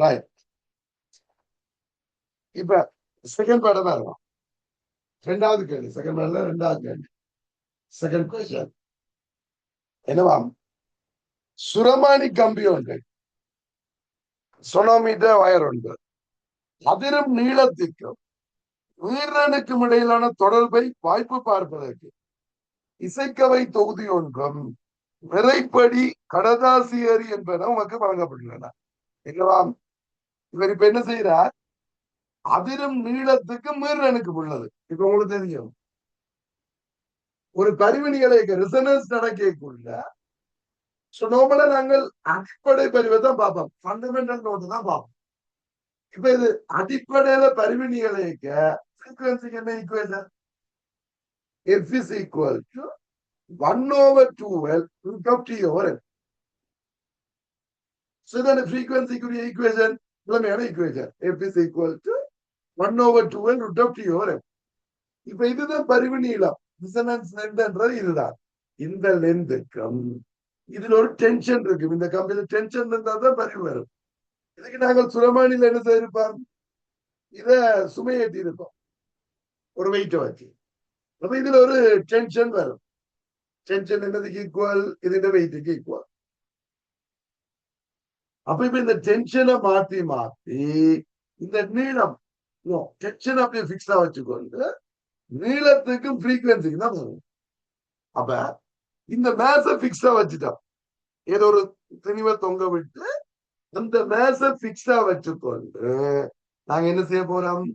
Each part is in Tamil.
ரைட். இப்ப செகண்ட் பேர்ட தான் இருக்கும். ரெண்டாவது கேள்வி, செகண்ட் பேர்ல ரெண்டாவது கேள்வி. Second question என்னவாம்? சுரமானி கம்பி ஒன்று, சொனோமீட்டர் வயர் ஒன்று, அதிரும் நீளத்திற்கும் உயிரணுக்கும் இடையிலான தொடர்பை வாய்ப்பு பார்ப்பதற்கு இசைக்கவை தொகுதி ஒன்றும் விரைப்படி கடதாசியரி என்பன உமக்கு வழங்கப்பட்டுள்ளன. என்னவாம்? இவர் இப்ப என்ன செய்யறார்? அதிரும் நீளத்துக்கு மீறனுக்கு உள்ளது. இப்ப உங்களுக்கு தெரியும், ஒரு பரிவினிகளை ரிசனன்ஸ் நடக்கக்குள்ள நோமலா நாங்கள் அடிப்படை பரிவை தான் பார்ப்போம், ஃபண்டமெண்டல் நோட்டு தான் பார்ப்போம். இப்ப இது அடிப்படையில பரிவினிகளுக்கு ஃப்ரீக்வன்சிக்கு என்ன equation? F is equal to 1/12 root of T over N. So then the frequency equation, equation F is equal to 1/12 root of T over N. இப்ப இதுதான் பரிவு நீளம், டிசனன்ஸ் லென்த்ன்றது இதுதான். இந்த லென்த்துக்கும் இதுல ஒரு டென்ஷன் இருக்கு. இந்த கம்பியில டென்ஷன் இருந்தா தான் பரிவு வரும். இதுக்கு நாங்கள் சுரமானில என்ன செய்திருப்போம்? இத சுமையேற்றி இருப்போம் ஒரு வெயிட்ட வச்சு. அப்ப இதுல ஒரு டென்ஷன் வரும். டென்ஷன் என்னதுக்கு ஈக்குவல்? இதுட வெயிட்டுக்கு ஈக்குவல். அப்ப இப்ப இந்த டென்ஷனை மாத்தி மாத்தி இந்த நீளம் டென்ஷன் அப்படியே பிக்ஸா வச்சுக்கொண்டு நீளத்துக்கும் ஃப்ரீக்வன்சிக்கு தான் வரும். அப்ப இந்த மேச பிக்ஸா வச்சுட்டோம், ஏதோ ஒரு துணிவை தொங்க விட்டு அந்த மேச பிக்ஸா வச்சுக்கொண்டு நாங்க என்ன செய்ய போறோம்?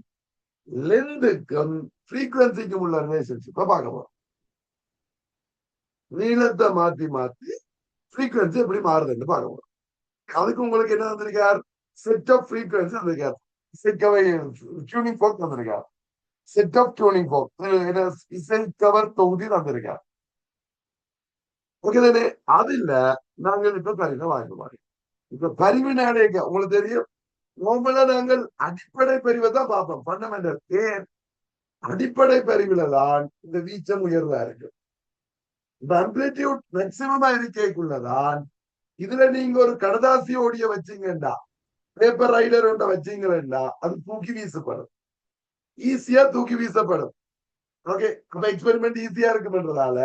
லென்த்துக்கும் ஃப்ரீக்வன்சிக்கும் உள்ள ரிலேஷன்ஷிப்பை பார்க்க போறோம். நீளத்தை மாத்தி மாத்தி ஃப்ரீக்வன்சி எப்படி மாறுதுன்னு பார்க்க போறோம். அதுக்கு உங்களுக்கு என்ன வந்திருக்கார்? செட் ஆஃப் ஃப்ரீக்வன்சி வந்திருக்கார். இசைக்கவை டியூனிங் ஃபோக் வந்திருக்கார். செட் ஆஃப் டியூனிங் ஃபோக் இசைக்கவர் தொகுதி வந்திருக்கார். ஓகே தானே? அதுல நாங்கள் இப்ப பரிணை வாங்க மாட்டோம். இப்ப பரிவினாலேங்க உங்களுக்கு தெரியும், நோம்பல நாங்கள் அடிப்படை பரிவை தான் பார்ப்போம், ஃபண்டமெண்டல். ஏன்? அடிப்படை பரிவுல தான் இந்த வீச்சம் உயர்வா இருக்கு. இந்த அம்பிளிட்யூட் மேக்சிமமா இருக்கைக்குள்ளதான் இதுல நீங்க ஒரு கடதாசி ஓடிய வச்சீங்கன்னா, பேப்பர் ரைடர் ஒன்றை வச்சீங்கன்னா அது தூக்கி வீசப்படும், ஈஸியா தூக்கி வீசப்படும். ஓகே, அப்ப எக்ஸ்பெரிமெண்ட் ஈஸியா இருக்குன்றதால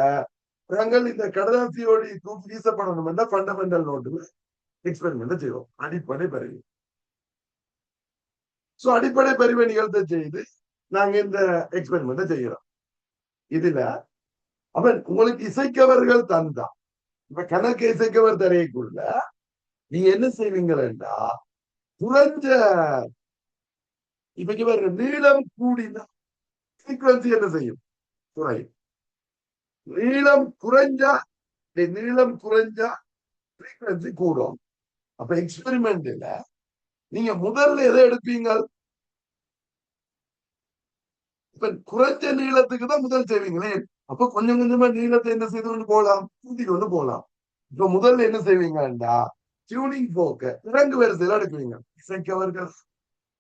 நாங்கள் இந்த கடதாசி ஓடி தூக்கி வீசப்படணும்னா ஃபண்டமெண்டல் நோட்டுல எக்ஸ்பெரிமெண்ட் செய்வோம். அடிப்படை பரிவு. சோ அடிப்படை பரிவை நிகழ்த்த செய்து நாங்க இந்த எக்ஸ்பெரிமெண்ட் செய்யறோம். இதுல அப்ப உங்களுக்கு இசைக்கவர்கள் தந்தா, இப்ப கணக்கு இசைக்கவர் தரையக்குள்ள நீங்க என்ன செய்வீங்கன்னா, குறைஞ்ச இப்ப இவர்கள் நீளம் கூடினா ஃப்ரீக்வன்சி என்ன செய்யும்? குறையும். நீளம் குறைஞ்சா ஃப்ரீக்வன்சி கூடும். அப்ப எக்ஸ்பெரிமெண்ட்ல நீங்க முதல்ல எதை எடுப்பீங்க? இப்ப குறைஞ்ச நீளத்துக்கு தான் முதல் செய்வீங்களே. அப்ப கொஞ்சம் கொஞ்சமா நீளத்தை என்ன செய்து கொண்டு போகலாம்? கூட்டி கொண்டு போகலாம். இப்ப முதல்ல என்ன செய்வீங்கன்னா, டியூனிங் போக்க இறங்கு வரிசையில எடுக்குவீங்க. இசைக்கவர்கள்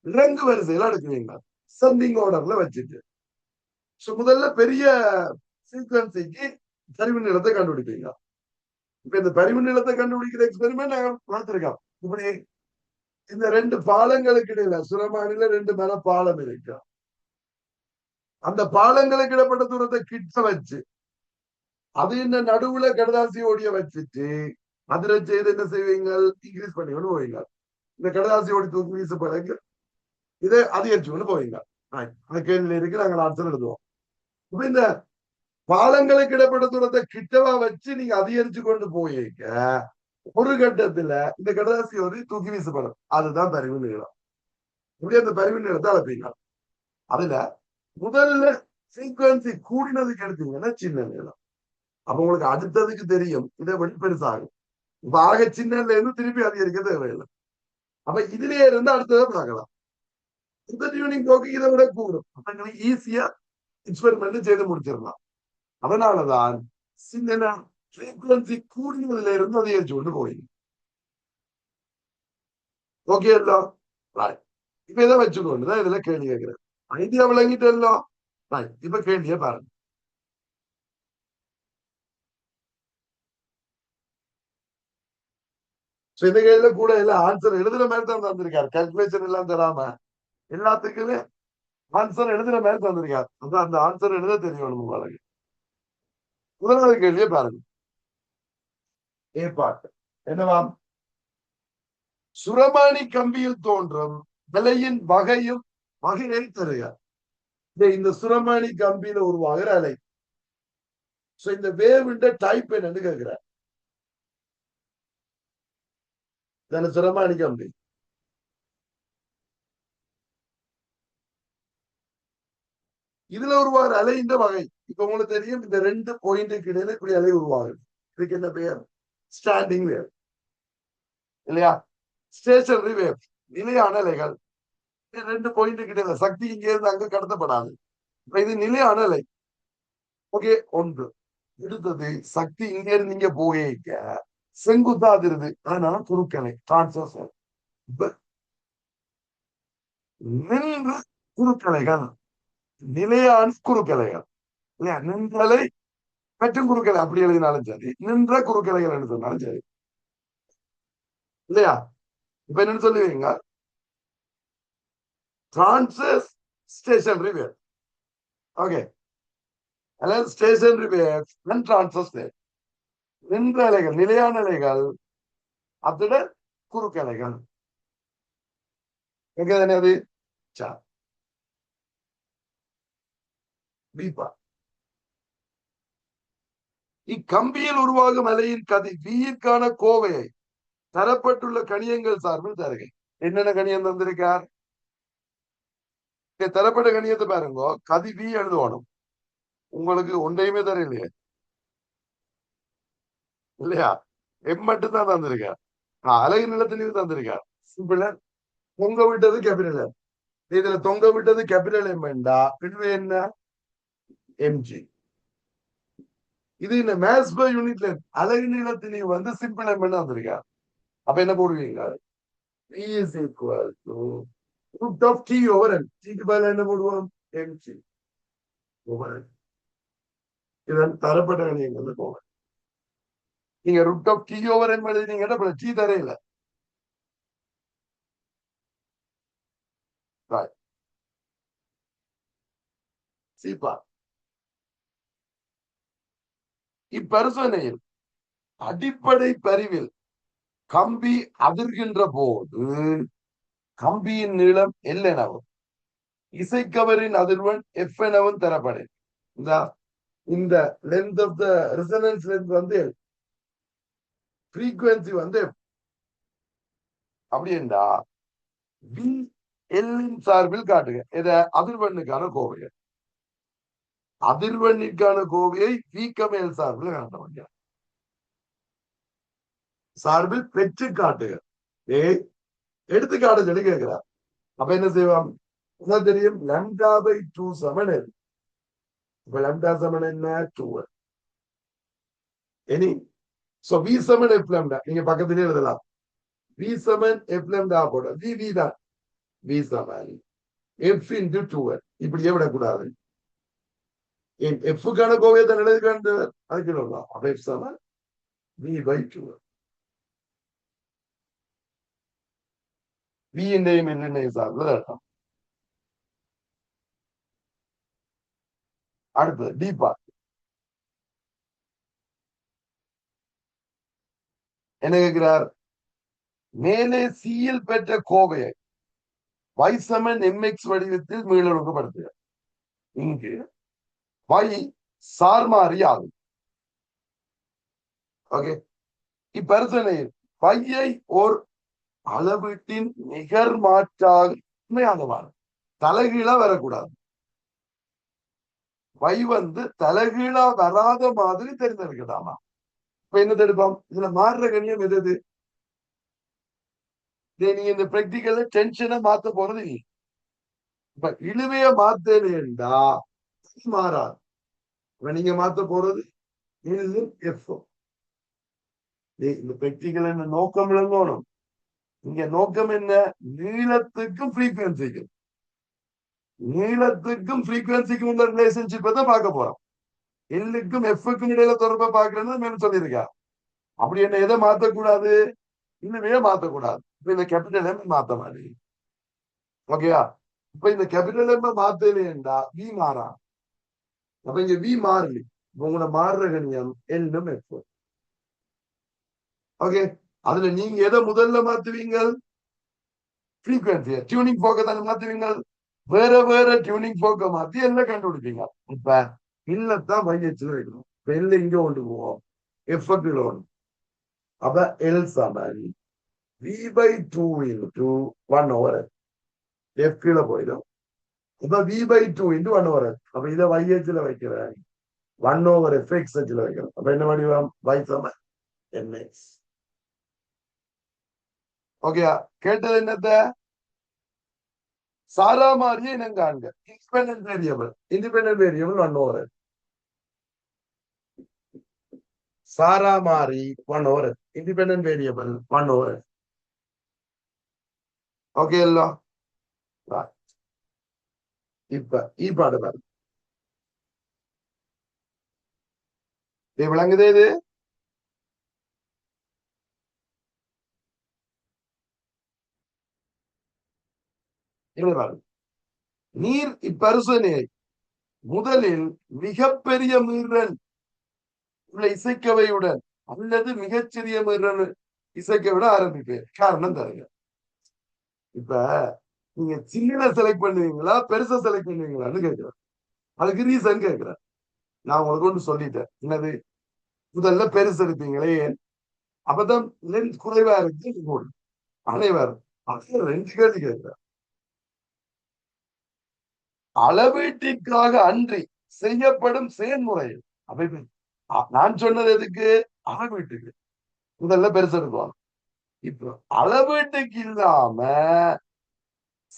இறங்கு வரிசையில எடுக்குவீங்க, செண்டிங் ஆர்டர்ல வச்சுட்டு. முதல்ல பெரிய சீக்வன்சிக்கு பரிவு நீளத்தை கண்டுபிடிப்பீங்க. இப்ப இந்த பரிவு நீளத்தை கண்டுபிடிக்கிற எக்ஸ்பெரிமெண்ட் நாங்க பார்த்திருக்கோம். இப்படி இந்த ரெண்டு பாலங்களுக்கு இடையில சுரமானில ரெண்டு மேல பாலம் இருக்கு. அந்த பாலங்களுக்கு இடப்பட்ட தூரத்தை கிட்ட வச்சு அது இந்த நடுவுல கடதாசி ஓடிய வச்சுட்டு அதுல செய்து என்ன செய்வீங்க? இன்க்ரீஸ் பண்ணி கொண்டு போவீங்க. இந்த கடதாசி ஓடி தூக்கி வீச பிறகு இதை அதிகரிச்சு கொண்டு போவீங்க. அந்த கேள்வியில இருக்கு, நாங்கள் ஆன்சர் எழுதுவோம். இப்ப இந்த பாலங்களுக்கு இடப்பட்ட தூரத்தை கிட்டவா வச்சு நீங்க அதிகரிச்சு கொண்டு போயிருக்க ஒரு கட்டத்துல இந்த கடதாசி ஓடி தூக்கி வீசப்படும். அதுதான் பரிவு நீளம். இப்படி அந்த பரிவு நீளத்தை அளப்பீங்க. அதுல முதல்ல சீக்வன்சி கூடினதுக்கு எடுத்தீங்கன்னா சின்ன நீளம். அப்ப உங்களுக்கு அடுத்ததுக்கு தெரியும் இதை விட பெருசாகும். இப்ப ஆக சின்னல இருந்து திருப்பி அதிகரிக்க தேவையில்லை. அப்ப இதுலயே இருந்து அடுத்ததை பார்க்கலாம். இந்த டியூனிங் போக்கு இதை விட கூடும். அப்ப ஈஸியா எக்ஸ்பெரிமெண்ட் செய்து முடிச்சிடலாம். அதனாலதான் சின்ன ஃப்ரீக்வன்சி கூடினதுல இருந்து அதிகரிச்சு கொண்டு போயிடும். ஓகே எல்லாம் இப்ப இதை வச்சுக்கொண்டுதான் இதுல கேள்வி கேட்கிறேன். ஐடியா விளங்கிட்டு எல்லாம் இப்ப கேள்வியை பாருங்க. இந்த கையில கூட எல்லாம் ஆன்சர் எழுதுற மாதிரி தான் தந்திருக்காரு. கால்குலேஷன் எல்லாம் தராம எல்லாத்துக்குமே ஆன்சர் எழுதுற மாதிரி தந்திருக்காரு. அதான் அந்த ஆன்சர் எழுத தெரியணும் உங்களுக்கு. முதலாவது கேள்வியே பாருங்க. ஏ பாட்டு என்னவாம்? சுரமானி கம்பியில் தோன்றும் விலையின் வகையும் வகையை தருக. இந்த சுரமானி கம்பியில உருவாகிற அலை. இந்த வேவ்ன்ற டைப் என்னன்னு கேட்கிறார். சுரமானி கம்பி இதுல உருவாகிற அலைன்ற வகை. இப்ப உங்களுக்கு தெரியும், இந்த ரெண்டு பாயிண்ட்டுக்கு இடையில இப்படி அலை உருவாகுது. இதுக்கு என்ன பெயர்? ஸ்டாண்டிங் வேவ் இல்லையா? ஸ்டேஷனரி வேவ் நிலையான அலைகள். ரெண்டு பாயிண்ட்டுக்கு இடையில சக்தி இங்க இருந்து அங்க கடத்தப்படாது. இது நிலையான அலை. ஓகே, ஒன்று. எடுத்தது சக்தி இங்க இருந்து இங்க போக செங்குத்தா அதிருது. அதனால குறுக்கலை டிரான்ஸ்வர்ஸ். நின்ற குறுக்கலைகள் நிலையான குறுக்கலைகள் இல்லையா? நின்றலை மற்றும் குறுக்கலை அப்படி எழுதினாலும் சரி, நின்ற குறுக்கலைகள் என்று சொன்னாலும் சரி இல்லையா? இப்ப என்னன்னு சொல்லுவீங்க? Transverse stationary wave. ஓகே, அல்லது stationary wave and transverse wave. நின்ற அலைகள் நிலையான அலைகள், அதோட குறுக்கலைகள். அது இக்கம்பியில் உருவாகும் அலையின் கதி வீர்க்கான கோவையை தரப்பட்டுள்ள கணியங்கள் சார்பில் தருகை. என்னென்ன கணியம் தந்திருக்கார்? தரப்பட்ட கணியத்தை பாருங்க. கதி வி எழுதுவானும். உங்களுக்கு ஒன்றையுமே தர இல்லையா? இல்லையா? எம் மட்டும் தான் தந்திருக்கார். அலகு நிலத்திலையும் தந்திருக்கார். சிம்பிளா தொங்க விட்டது கேபிட்டல். இதுல தொங்க விட்டது கேபிட்டல் எம் வேண்டா. இதுவே என்ன? எம்ஜி. இது இந்த மேத்ஸ் பை யூனிட்ல அலகு நீளத்திலையும் சிம்பிள் எம் வந்திருக்கார். அப்ப என்ன போடுவீங்க? E is equal to root of T over N. T க்கு பதிலா என்ன போடுவோம்? mg over N. இதன் தரப்பட்ட கணியங்கள் போவேன். நீங்க root of T over N எழுதினீங்கன்னா T தரையில. சீப்பா இப்பரிசோதனையில் அடிப்படை பரிவில் கம்பி அதிர்கின்ற போது கம்பியின் நீளம் L எனவும் இசைக்கவரின் அதிர்வெண் F எனவும் தரப்படும். இந்த length of the resonance length frequency அப்படின்னா வி எல்லின் சார்பில் காட்டுங்க. இத அதிர்வெண்ணுக்கான கோவையை அதிர்வெண்ணிற்கான கோவையை வீக்கமேல் சார்பில் காட்ட முடியும். சார்பில் பெற்று காட்டுக. எடுத்துக்காட்டு சொல்லி கேட்கிறார். அப்ப என்ன செய்வோம்? தெரியும் லம்டா பை 2 சமன். இப்ப லம்டா சமன் என்ன? 2. இனி வி சமன் எஃப் லம்டா நீங்க பக்கத்திலே எழுதலாம். வி சமன் எஃப் லம்டா போட வி தான். வி சமன் எஃப் இன்டு 2. இப்படியே விடக்கூடாது. எஃப்கான கோவையை தான் எழுதுக்காண்டு அதுக்கு சொல்லலாம். அப்ப எஃப் சமன் வி பை 2. வியின்றையும் என்னென்ன சார்பில் அர்த்தம். அடுத்தது டீப்பா என்ன கேட்கிறார்? மேலே சியில் பெற்ற கோவையை y சமன் mx வடிவத்தில் மீளொழுங்குபடுத்துக. இங்கு y சார்மாறி ஆகும். ஓகே, இப்பரிசோதனையில் y ஓர் அளவீட்டின் நிகர் மாற்றாக உண்மையானவாறு தலைகீழா வரக்கூடாது. y தலைகீழா வராத மாதிரி தெரிஞ்சிருக்கலாமா? இப்ப என்ன தடுப்போம்? இதுல மாறுற கணியம் எது? நீங்க இந்த பிராக்டிக்கல்ல டென்ஷனை மாத்த போறது இல்லை. இப்ப இழுவைய மாத்தேன்டா மாறாது. இப்ப நீங்க மாத்த போறது எஃப். இந்த பிராக்டிக்கல் என்ன நோக்கம் விளங்கணும். இங்க நோக்கம் என்ன? நீளத்துக்கும் ஃப்ரீக்வன்சிக்கும் ஃப்ரீக்வன்சிக்கும் உள்ள ரிலேஷன்ஷிப்பை தான் பார்க்க போறோம். எல்லுக்கும் எஃப்க்கும் இடையில தொடர்பை பார்க்கறேன்னு மேலும் சொல்லியிருக்கா. அப்படி என்ன எதை மாத்தக்கூடாது? இன்னுமே மாத்தக்கூடாது. இப்ப இந்த கேபிட்டல் எம் மாத்த மாதிரி. ஓகேயா? இப்ப இந்த கேபிட்டல் எம் மாத்தலையா வி மாறா. அப்ப இங்க வி மாறலி. உங்களோட மாறுற கணியம் என்னும் எஃப். ஓகே, அதுல நீங்க எதை முதல்ல மாத்துவீங்க? ஃப்ரீக்வன்சிய டியூனிங் போக்க தானே மாத்துவீங்க. வேற வேற டியூனிங் போக்க மாத்தி என்ன கண்டுபிடிப்பீங்க? இப்ப இல்லத்தான் மையத்தில் வைக்கணும். இப்ப இல்ல இங்க கொண்டு போவோம், எஃபெக்ட் ஒன்று. அப்ப எல் சமன் v/2 into 1 over x. f கீழே போயிடும். இப்ப v/2 into 1 over x. அப்ப இதை yஹ்ல வைக்கிறேன், 1 over f x-ல வைக்கிறேன். அப்ப என்ன வடிவம்? y சமன் mx. ஓகேயா? கேட்டது என்னத்த? சாரா மாறியே இனம் காண்க. Independent variable. Independent variable 1 over x. சாரா மாறி 1 over x. இண்டிபெண்டன்ட் வேரியபிள் 1 over x. ஓகே இல்லோ? இப்ப பாடு பாரு. விளங்குதே இது? நீர் இப்பரிசோதனையை முதலில் மிகப்பெரிய மீறல் உள்ள இசைக்கவையுடன் அல்லது மிகச்சிறிய மீறல் இசைக்கவிட ஆரம்பிப்பேன். காரணம் தருங்க. இப்ப நீங்க சின்ன செலக்ட் பண்ணுவீங்களா பெருசா செலக்ட் பண்ணுவீங்களான்னு கேட்கிறேன். அதுக்கு ரீசன் கேட்கிறேன். நான் உங்களுக்கு ஒன்று சொல்லிட்டேன். என்னது? முதல்ல பெருசு எடுப்பீங்களே, அப்பதான் லென்த் குறைவா இருக்கு போடும் அனைவரும். அது ரெண்டு கேள்வி கேட்கிறேன். அளவீட்டிற்காக அன்றி செய்யப்படும் செயல்முறையில் அமைப்பு. நான் சொன்னது எதுக்கு? அளவீட்டுக்கு. முதல்ல பெருசு எடுப்பாங்க. இப்போ அளவீட்டுக்கு இல்லாம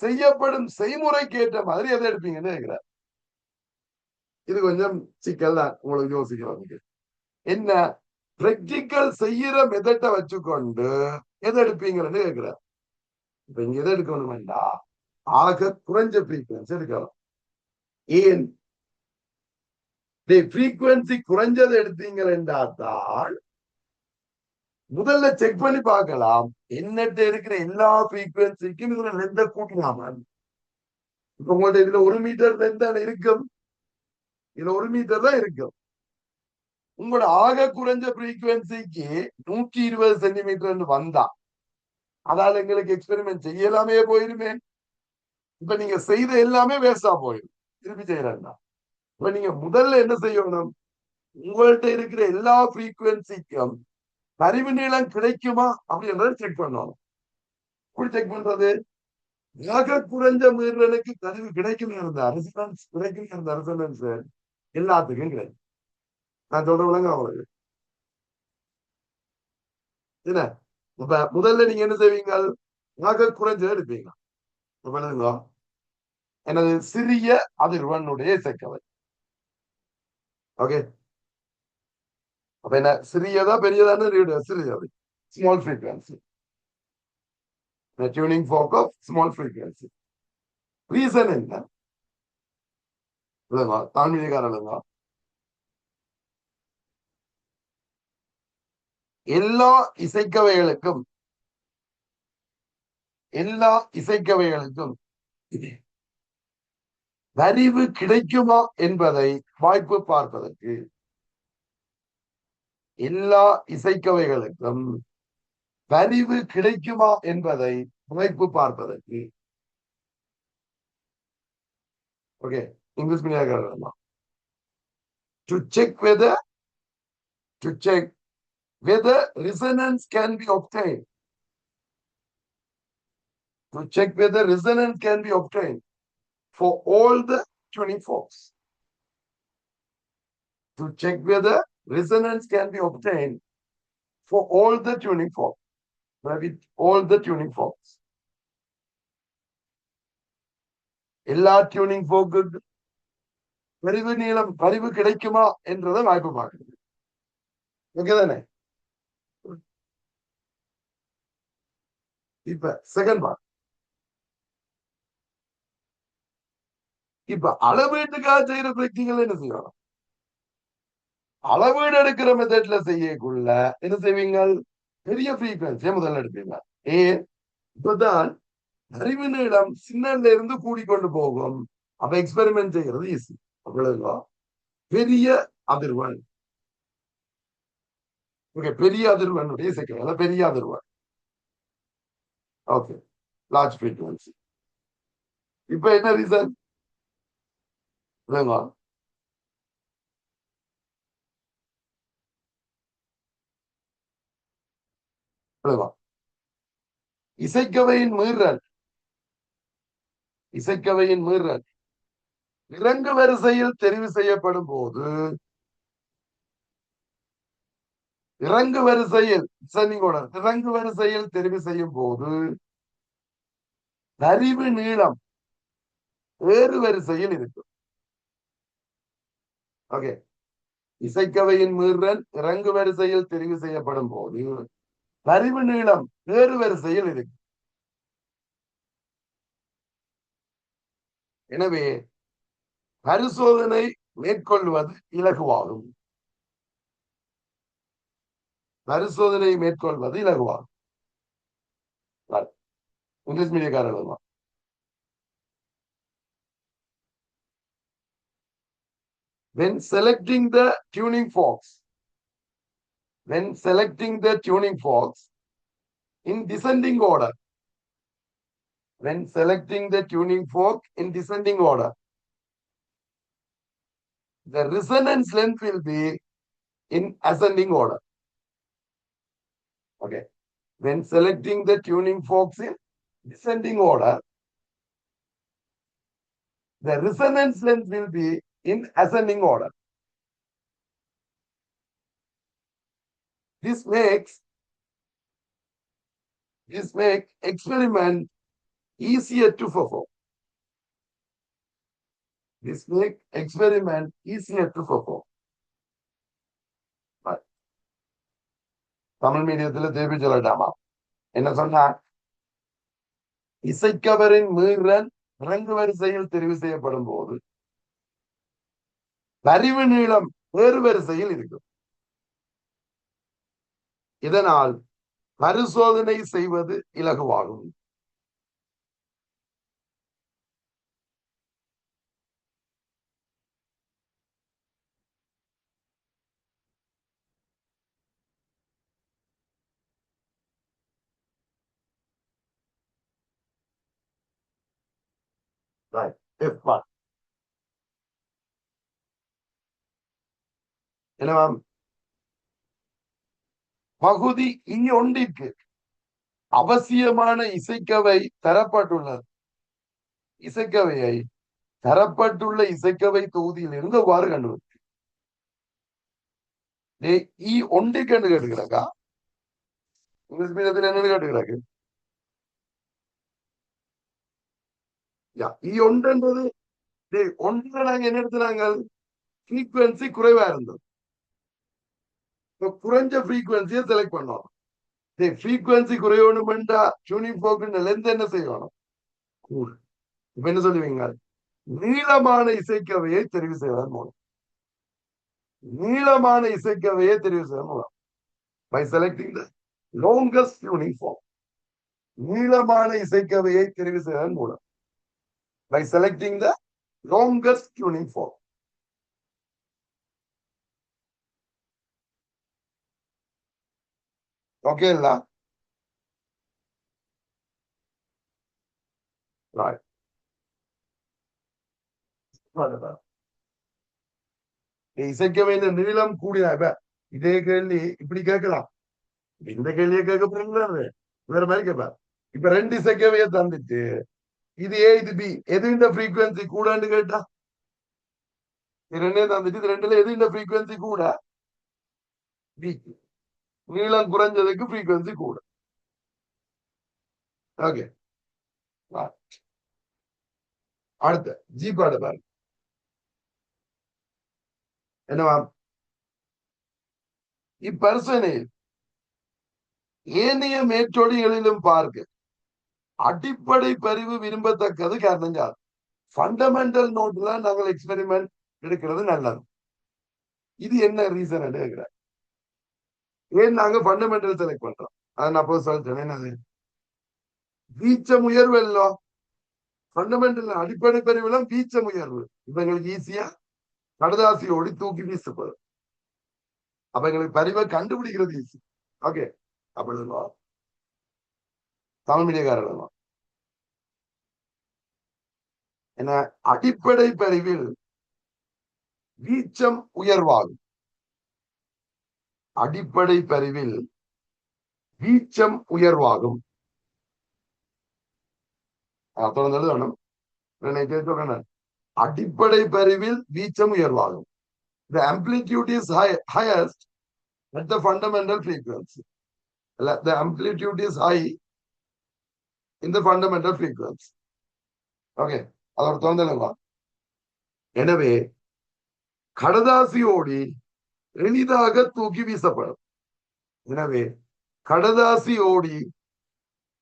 செய்யப்படும் செய்முறைக்கு ஏற்ற மாதிரி எதை எடுப்பீங்கன்னு கேட்கிறேன். இது கொஞ்சம் சிக்கல் தான் உங்களுக்கு யோசிக்கிறவங்க. என்ன பிராக்டிக்கல் செய்யற மெதட்டை வச்சுக்கொண்டு எதை எடுப்பீங்கன்னு கேட்கிறேன். இப்ப இங்க எதை எடுக்கணும் வேண்டாம், ஆக குறைஞ்ச ஃப்ரீக்வன்சி எடுக்கலாம். ஏன் ஃப்ரீக்வன்சி குறைஞ்சதை எடுத்தீங்கன்றால் முதல்ல செக் பண்ணி பார்க்கலாம், என்னட்ட இருக்கிற எல்லா ஃப்ரீக்வன்சிக்கும் இதுல லென்த்தை கூட்டலாமா. இப்ப உங்கள்ட்ட இதுல 1 மீட்டர் லென்த் இருக்கும், இதுல 1 மீட்டர் தான் இருக்கும். உங்களோட ஆக குறைஞ்ச ஃப்ரீக்வன்சிக்கு 120 சென்டிமீட்டர் வந்தா அதால எங்களுக்கு எக்ஸ்பெரிமெண்ட் செய்யலாமே போயிருமே. இப்ப நீங்க செய்த எல்லாமே வேஸ்டா போயிடும் திருப்பி செய்யறா. இப்ப நீங்க முதல்ல என்ன செய்யணும், உங்கள்ட்ட இருக்கிற எல்லா ஃப்ரீக்வன்சிக்கும் பரிவு நீளம் கிடைக்குமா அப்படின்றத செக் பண்ணணும். எப்படி செக் பண்றது? ஆக குறைஞ்ச மீறலுக்கு கருவி கிடைக்கும் இருந்த ரெசனன்ஸ் கிடைக்கும் இருந்த ரெசனன்ஸ் எல்லாத்துக்கும் கிடைக்கும். நான் சொல்ற விளங்க அவங்களுக்கு என்ன? இப்ப முதல்ல நீங்க என்ன செய்வீங்க? ஆக குறைஞ்ச எடுப்பீங்க. எனது சிறிய அதிர்வனுடைய இசைக்கவை. ஓகே, அப்ப என்ன சிறியதா பெரியதான்னு சிறியது, small frequency. Tuning fork of small frequency. Reason என்ன? தாழ்மைக்காரங்க எல்லா இசைக்கவைகளுக்கும் வரிவு கிடைக்குமா என்பதை வாய்ப்பு பார்ப்பதற்கு, எல்லா இசைக்கவைகளுக்கும் வரிவு கிடைக்குமா என்பதை வாய்ப்பு பார்ப்பதற்கு. Okay, English medium. To check whether resonance can be obtained. To check whether resonance can be obtained for all the tuning forks. To check whether resonance can be obtained for all the tuning forks. With all the tuning forks. எல்லா டியூனிங் ஃபோக்கு பரிவு கிடைக்குமா என்றதை வாய்ப்பு பார்க்குறது. ஓகே தானே? இப்ப செகண்ட் பார்ட். இப்ப அளவீட்டுக்காக செய்யற பிரச்சனைகள் என்ன செய்யணும்? அளவீடு எடுக்கிற மெத்தட்ல செய்யக்குள்ள என்ன செய்வீங்க? பெரிய ஃப்ரீக்வன்சியை முதல்ல எடுப்பீங்க. ஏன்? இப்பதான் அறிவு நீளம் சின்னல இருந்து கூடிக்கொண்டு போகும். அப்ப எக்ஸ்பெரிமெண்ட் செய்யறது ஈஸி. அவ்வளவுதான். பெரிய அதிர்வெண். ஓகே, பெரிய அதிர்வெண்ணுடைய இசைக்கவை, பெரிய அதிர்வெண். Okay, large frequency. இப்ப என்ன ரீசன்? இசைக்கவையின் மீறல், இசைக்கவையின் மீறல் இறங்கு வரிசையில் தெரிவு செய்யப்படும் போது, இறங்கு வரிசையில் இறங்கு வரிசையில் தெரிவு செய்யும் போது அறிவு நீளம் வேறு வரிசையில் இருக்கும். ஓகே, இசைக்கவையின் மீறல் இறங்கு வரிசையில் தெரிவு செய்யப்படும் போது அறிவு நீளம் வேறு வரிசையில் இருக்கு. எனவே பரிசோதனை மேற்கொள்வது இலகுவாகும். பரிசோதனை மேற்கொள்வது இலகுவாகும். இங்கிலீஷ் மீடியக்காரர்கள் when selecting the tuning forks, when selecting the tuning forks in descending order, when selecting the tuning fork in descending order, the resonance length will be in ascending order. Okay, when selecting the tuning forks in descending order, the resonance length will be in ascending order. This makes experiment easier to perform. This make experiment easier to perform. Tamil மீடியத்துல திருப்பி சொல்லட்டாமா? என்ன சொன்னா? இசைக்கவரின் மீறல் இறங்கு வரிசையில் தெரிவு செய்யப்படும் போது அறிவு நீளம் வேறு வரிசையில் இருக்கும். இதனால் பரிசோதனை செய்வது இலகுவாகும். Right. F1. என்னவா? பகுதி ஒன்றிற்கு அவசியமான இசைக்கவை தரப்பட்டுள்ளது. இசைக்கவையை தரப்பட்டுள்ள இசைக்கவை தொகுதியில் இருந்து எவ்வாறு கண்டுபிடிக்கும்? ஒன்றுக்கு என்று கேட்டுக்கிறாக்கா? இங்கிலீஷ் மீடியத்தில் என்னன்னு கேட்டுக்கிறாங்க? ஒன்றுன்றது ஒன்றுல நாங்க என்ன எடுத்துனாங்க? ஃப்ரீக்வன்சி குறைவா இருந்தது. குறைஞ்ச ஃப்ரீக்வன்சியை செலக்ட் பண்ணணும். ஃப்ரீக்வன்சி குறையணும்டா டியூனிங் ஃபோர்க் லென்த் என்ன செய்யணும்? இப்ப என்ன சொல்லுவீங்க? நீளமான இசைக்கவையை தெரிவு செய்வதன் மூலம், நீளமான இசைக்கவையை தெரிவு செய்வதன் மூலம், by selecting the longest tuning fork, நீளமான இசைக்கவையை தெரிவு செய்வதன் மூலம், by selecting the longest tuning fork. Okay la? Right. இசைக்கவை நீளம் கூடிய இதே கேள்வி இப்படி கேட்கலாம். இந்த கேள்வியை கேட்க போறாங்க வேற மாதிரி கேட்பார். இப்ப ரெண்டு இசைக்கவையை தந்துட்டு இது ஏ இது பி, எது இந்த ஃப்ரீக்வன்சி கூடன்னு கேட்டா, ரெண்டே தந்துட்டு இது ரெண்டுல எது இந்த ஃப்ரீக்வன்சி கூட? பி. நீளம் குறைஞ்சதுக்கு ஃப்ரீக்வன்சி கூட. ஓகே, அடுத்த ஜி பாடு பாருங்க. என்னவா? இப்பரிசோதனையில் ஏனைய மேற்றொடிகளிலும் பார்க்க அடிப்படை பரிவு விரும்பத்தக்கது. காரணம் யார்? ஃபண்டமெண்டல் நோட்ல நாங்கள் எக்ஸ்பெரிமெண்ட் எடுக்கிறது நல்லது. இது என்ன ரீசன் கேட்கிறேன்? ஏன் நாங்க ஃபண்டமெண்டல் செலக்ட் பண்றோம்? அதை நான் அப்போ சொல்லிட்டேன். என்னது வீச்சம் உயர்வு எல்லாம் ஃபண்டமெண்டல் அடிப்படை பிரிவுலாம் வீச்சம் உயர்வு. இப்ப எங்களுக்கு ஈஸியா கடதாசியோடி தூக்கி வீசப்படும். அப்ப எங்களுக்கு பரிவை கண்டுபிடிக்கிறது ஈஸி. ஓகே, அப்ப தமிழ் மீடியக்காரர்கள் என்ன அடிப்படை பிரிவில் வீச்சம் உயர்வாகும். அடிப்படை பிரிவில் வீச்சம் உயர்வாகும். தொடர்ந்து வேணும். அடிப்படை பிரிவில் வீச்சம் உயர்வாகும். The amplitude is highest at the fundamental frequency. The amplitude is high in the fundamental frequency. Okay, அதோட தொடர்ந்து. எனவே கடதாசியோடி எளிதாக தூக்கி வீசப்படும். எனவே கடதாசியோடி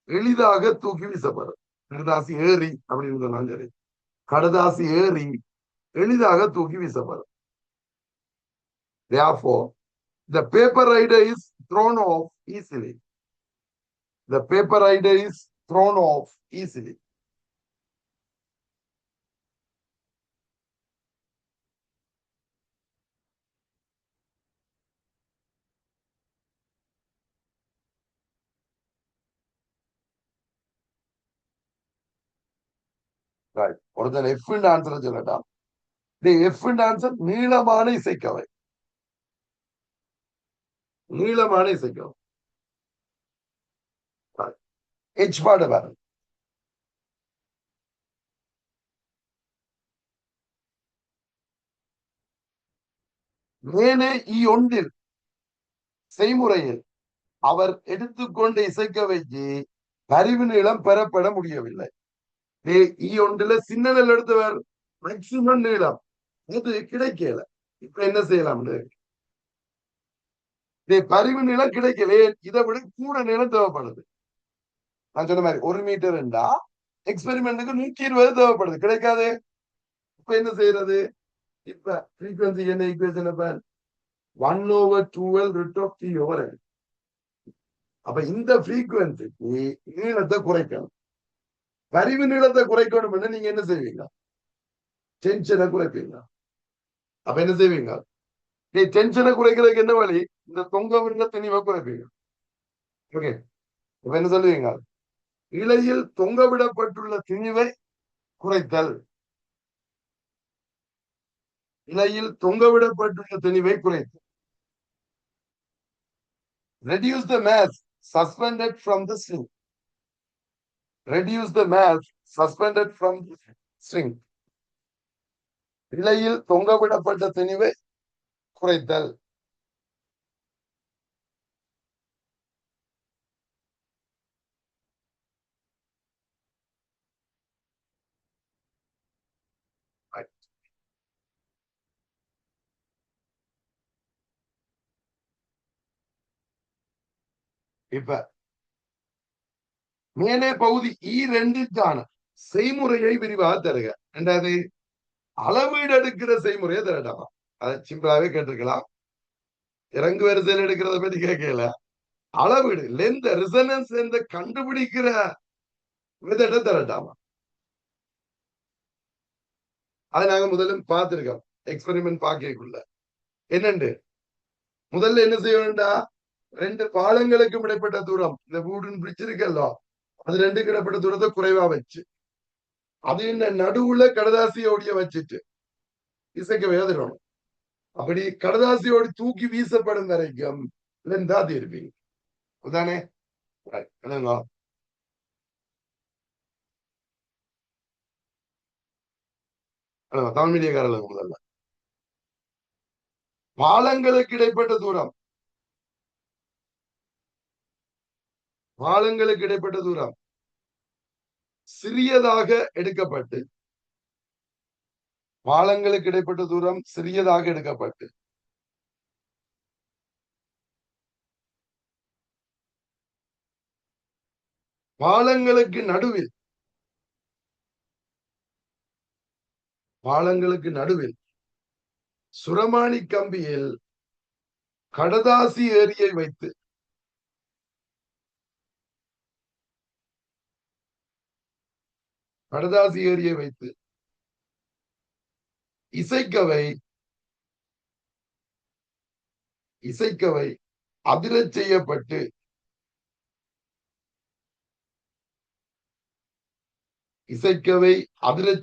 எளிதாக தூக்கி வீசப்படும். கடதாசி ஏறி அப்படின்னு சொன்னாலும் சரி, கடதாசி ஏறி எளிதாக தூக்கி வீசப்படும். Therefore, the paper rider is thrown off easily. The paper rider is thrown off easily. ஒருத்தன் எஃப் ஆன்சர் சொல்லட்டான். எஃப் ஆன்சர் நீளமான இசைக்கவை. நீளமான இசைக்கவை. எச் பாட பாருங்க. மேலே ஒன்றில் செய்முறையில் அவர் எடுத்துக்கொண்ட இசைக்கவைக்கு பரிவு நீளம் பெறப்பட முடியவில்லை. ஒன்றுல சின்ன நெல் எடுத்தவர் மேக்சிமம் நீளம் அது கிடைக்கல. இப்ப என்ன செய்யலாம்? பரிவு நீளம் கிடைக்கல, இதை விட கூட நீளம் தேவைப்படுது. நான் சொன்ன மாதிரி 1 மீட்டர் எக்ஸ்பெரிமெண்ட்டுக்கு 120 தேவைப்படுது, கிடைக்காது. இப்ப என்ன செய்யறது? இப்ப ஃப்ரீக்வன்சி என்ன equation? 1/12 root of t over n. அப்ப இந்த ஃப்ரீக்வன்சிக்கு நீளத்தை குறைக்கணும். பரிவு நீளத்தை குறைக்கணும். நீங்க என்ன செய்வீங்க? டென்ஷனை குறைப்பீங்க. அப்ப என்ன செய்வீங்க? நீ டென்ஷனை குறைக்கிறதுக்கு என்ன வழி? இந்த தொங்க விட திணிவை குறைப்பீங்க. ஓகே, இப்ப என்ன சொல்லுவீங்க? இலையில் தொங்க விடப்பட்டுள்ள திணிவை குறைத்தல். இலையில் தொங்க விடப்பட்டுள்ள திணிவை குறைத்தல். Reduce the mass suspended from the string. Reduce the mass suspended from the string. இலையில் தொங்கவிடப்பட்ட திணிவை குறைத்தல். இப்ப மேலே பகுதி E2க்கான செய்முறையை விரிவாக தருக. ரெண்டாவது அளவீடு எடுக்கிற செய்முறையை தரட்டாமா. அதை சிம்பிளாவே கேட்டிருக்கலாம். இறங்கு வரிசையில் எடுக்கிறத பத்தி கேட்கல. அளவீடு லென்த் ரிசனன்ஸ் கண்டுபிடிக்கிற விதத்தை தரட்டாமா. அதை நாங்க முதல்ல பார்த்திருக்கோம் எக்ஸ்பெரிமெண்ட் பார்க்கக்குள்ள. என்னண்டு முதல்ல என்ன செய்ய வேண்டாம்? 2 பாலங்களுக்கும் இடைப்பட்ட தூரம், இந்த வூடன் பிரிட்ஜ் இருக்கல்லோ, அது 2க்கும் இடைப்பட்ட தூரத்தை குறைவா வச்சு, அது என்ன நடுவுல கடதாசியோடைய வச்சுட்டு இசைக்க வேதணும். அப்படி கடதாசியோடு தூக்கி வீசப்படும் வரைக்கும் லெந்தா இருப்பீங்க. அதானே? தமிழ் மீடியக்காரர்களுக்கு முதல்ல பாலங்களுக்கு இடைப்பட்ட தூரம், பாலங்களுக்கு இடைப்பட்ட தூரம் சிறியதாக எடுக்கப்பட்டு, பாலங்களுக்கு இடைப்பட்ட தூரம் சிறியதாக எடுக்கப்பட்டு பாலங்களுக்கு நடுவில், பாலங்களுக்கு நடுவில் சுரமானி கம்பியில் கடதாசி ஏரியை வைத்து, கடதாசி ஏரியை வைத்து இசைக்கவை அதிரச்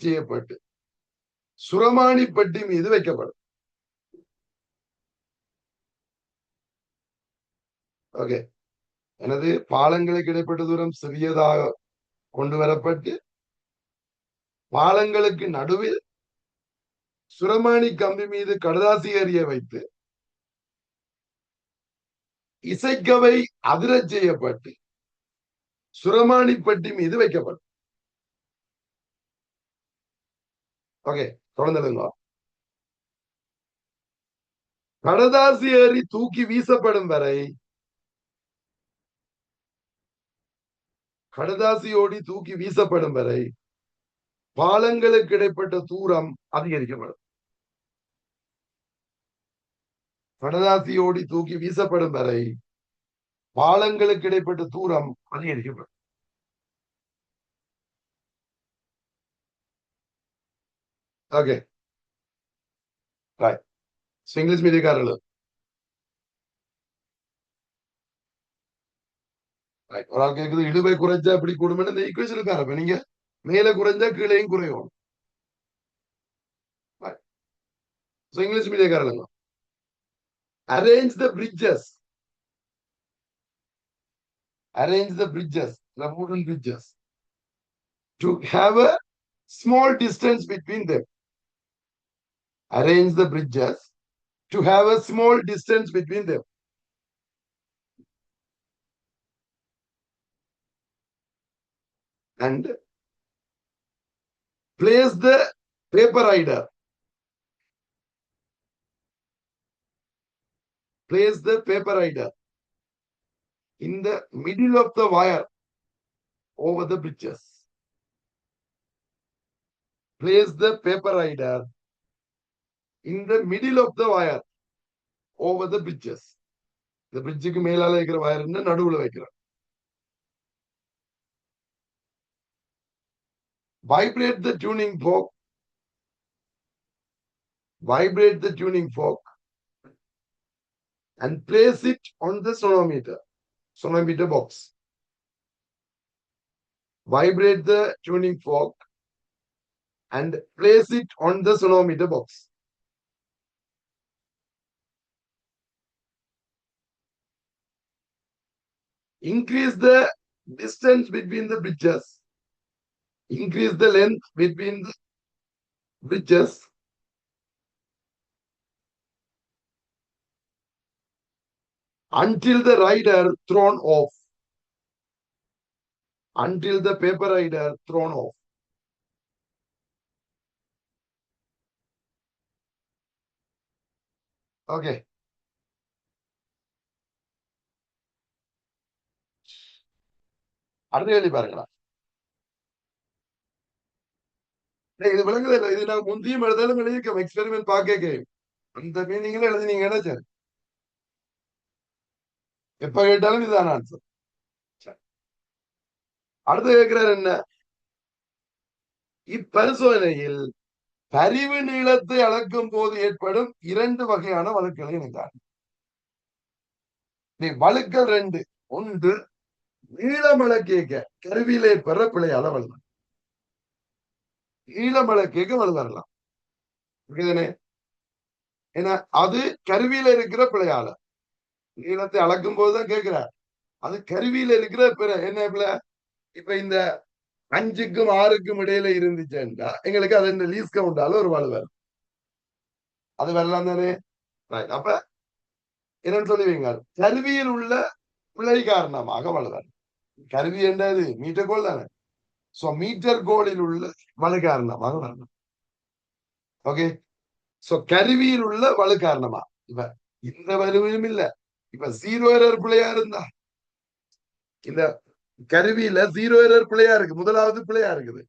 செய்யப்பட்டு சுரமானிப்பட்டி மீது வைக்கப்படும். ஓகே, எனது பாலங்களுக்கு இடைப்பட்ட தூரம் சிறியதாக கொண்டு வரப்பட்டு பாலங்களுக்கு நடுவில் சுரமானி கம்பி மீது கடதாசி ஏறிய வைத்து இசைக்கவை அதிரச் செய்யப்பட்டு சுரமானிப்பட்டி மீது வைக்கப்படும். ஓகே, தொடர்ந்துங்க. கடதாசி ஏறி தூக்கி வீசப்படும் வரை கடதாசியோடி தூக்கி வீசப்படும் வரை பாலங்களுக்கு இடைப்பட்ட தூரம் அதிகரிக்கப்படும். கடதாசியோடி தூக்கி வீசப்படும் வரை பாலங்களுக்கு இடைப்பட்ட தூரம் அதிகரிக்கப்படும். Okay, right. இங்கிலீஷ் மீடியக்காரர்கள் ஒரு ஆள் கேக்குது, இழுவை குறைஞ்சா எப்படி கூடுமே இந்த ஈக்குவேஷனுக்கார நீங்க மேல குறைஞ்சா கீழையும் குறையும். இங்கிலீஷ் மீடியக்காரங்க arrange the bridges, the wooden bridges, to have a small distance between them. Arrange the bridges to have a small distance between them. And place the paper rider. Place the paper rider in the middle of the wire over the bridges. Place the paper rider in the middle of the wire over the bridges. The bridge க்கு மேலால இருக்கிற வயர்ன நடுவுல வைக்கிறோம். Vibrate the tuning fork. Vibrate the tuning fork and place it on the sonometer box. Vibrate the tuning fork and place it on the sonometer box. Increase the distance between the bridges. Increase the length between the bridges until the rider thrown off. Until the paper rider thrown off. Okay. அடுத்த கேள்வி பாருங்களா. இது விளங்குதில்லை. இது நான் முந்தியும் எழுதாலும் எழுதியிருக்கோம். எக்ஸ்பெரிமெண்ட் பார்க்க அந்த மீனிங்ல எழுதினீங்கன்னா சரி, எப்ப கேட்டாலும் இதுதான் ஆன்சர். அடுத்து கேட்கிறார் என்ன, இப்பரிசோதனையில் பரிவு நீளத்தை அளக்கும் போது ஏற்படும் 2 வகையான வழுக்களை இணைந்தார். வழுக்கள் 2. ஒன்று நீளமலை கேட்க கருவியிலே பெற பிழையால வழுவல். நீளமலை கேட்க வழுவரலாம். ஏன்னா அது கருவியில இருக்கிற பிழையால. நீளத்தை அளக்கும் போதுதான் கேட்கிறார். அது கருவியில இருக்கிற பிற என்ன பிள்ளை. இப்ப இந்த 5க்கும் 6க்கும் இடையில இருந்துச்சுன்னா எங்களுக்கு அது இந்த லீஸ் கவுண்டால ஒரு வலு வரும். அது வரலாம் தானே. அப்ப என்னன்னு சொல்லுவீங்க, கருவியில் உள்ள பிழை காரணமாக வலு வரும். கருவி என்றது மீட்டர் கோல் தானே. சோ மீட்டர் கோலில் உள்ள வலு காரணமாக வரணும். ஓகே, சோ கருவியில் உள்ள வலு காரணமா. இப்ப இந்த வலுவும் இல்ல. இப்ப 0 எரர் பிழையா இருந்தா, இந்த கருவியில 0 எரர் பிழையா இருக்கு, முதலாவது பிழையா இருக்குது,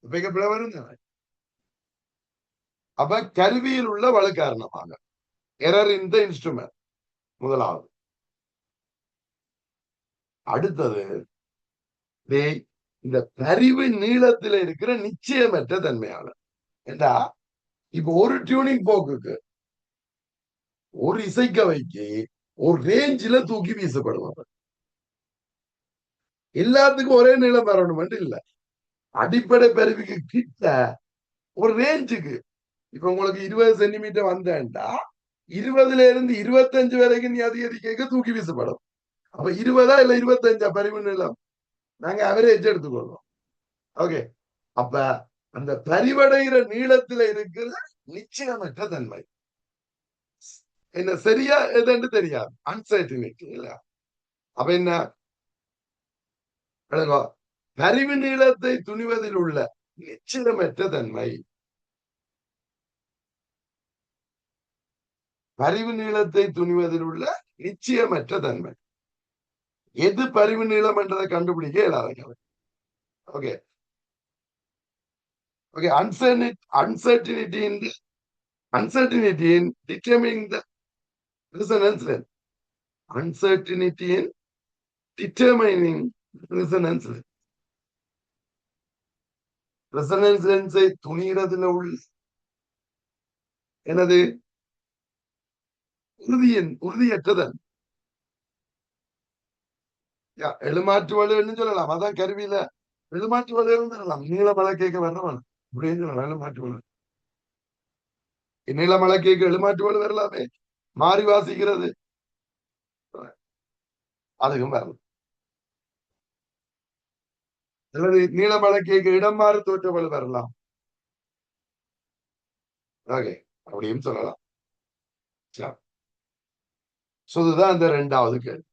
இப்ப பிழை வரும். அப்ப கருவியில் உள்ள வலு காரணமாக எரர் இன் தி இன்ஸ்ட்ருமெண்ட் முதலாவது. அடுத்தது இந்த பரிவு நீளத்துல இருக்கிற நிச்சயமற்ற தன்மையாளர். ஏண்டா இப்ப ஒரு டியூனிங் போக்குக்கு ஒரு இசைக்கவைக்கு ஒரு ரேஞ்சில தூக்கி வீசப்படுவாங்க. எல்லாத்துக்கும் ஒரே நீளம் வரணும் இல்ல. அடிப்படை பருவிக்கு கிட்ட ஒரு ரேஞ்சுக்கு இப்ப உங்களுக்கு 20 சென்டிமீட்டர் வந்தேன்டா 20ல இருந்து 25 வரைக்கும் நீ அதிகரிக்க தூக்கி வீசப்படும். அப்ப 20 இல்ல 25 பரிவு நீளம் நாங்க அவரேஜ் எடுத்துக்கொள்வோம். ஓகே. அப்ப அந்த பரிவடைகிற நீளத்துல இருக்கிற நிச்சயமற்ற தன்மை என்ன சரியா எதுன்னு தெரியாது. அன்சர்டினிட்டி இல்ல. அப்ப என்ன பரிவு நீளத்தை துணிவதில் உள்ள நிச்சயமற்ற தன்மை. பரிவு நீளத்தை துணிவதில் உள்ள நிச்சயமற்ற தன்மை. எது பரிவு நீளம் என்றதை கண்டுபிடிக்க இயலாத. Okay okay. Uncertainty in determining the resonance length. Uncertainty in determining resonance length. Resonance length துணிகிறதுல உள்ள எனது உறுதியற்றதன் எழுமாற்று வலுன்னு சொல்லலாம். அதான் கருவியில எழுமாற்று வலுன்னு சொல்லலாம். நீளமலை கேட்க வரவன் அப்படின்னு சொல்லலாம். எழுமாற்று வலு நீளமலை கேட்க எழுமாற்று வலு வரலாமே. மாறி வாசிக்கிறது அதுக்கும் வரலாம். அல்லது நீளமலை கேட்க இடம் மாறு தோற்ற வலு வரலாம். ஓகே அப்படியும் சொல்லலாம். இதுதான் இந்த 2வது கேள்வி.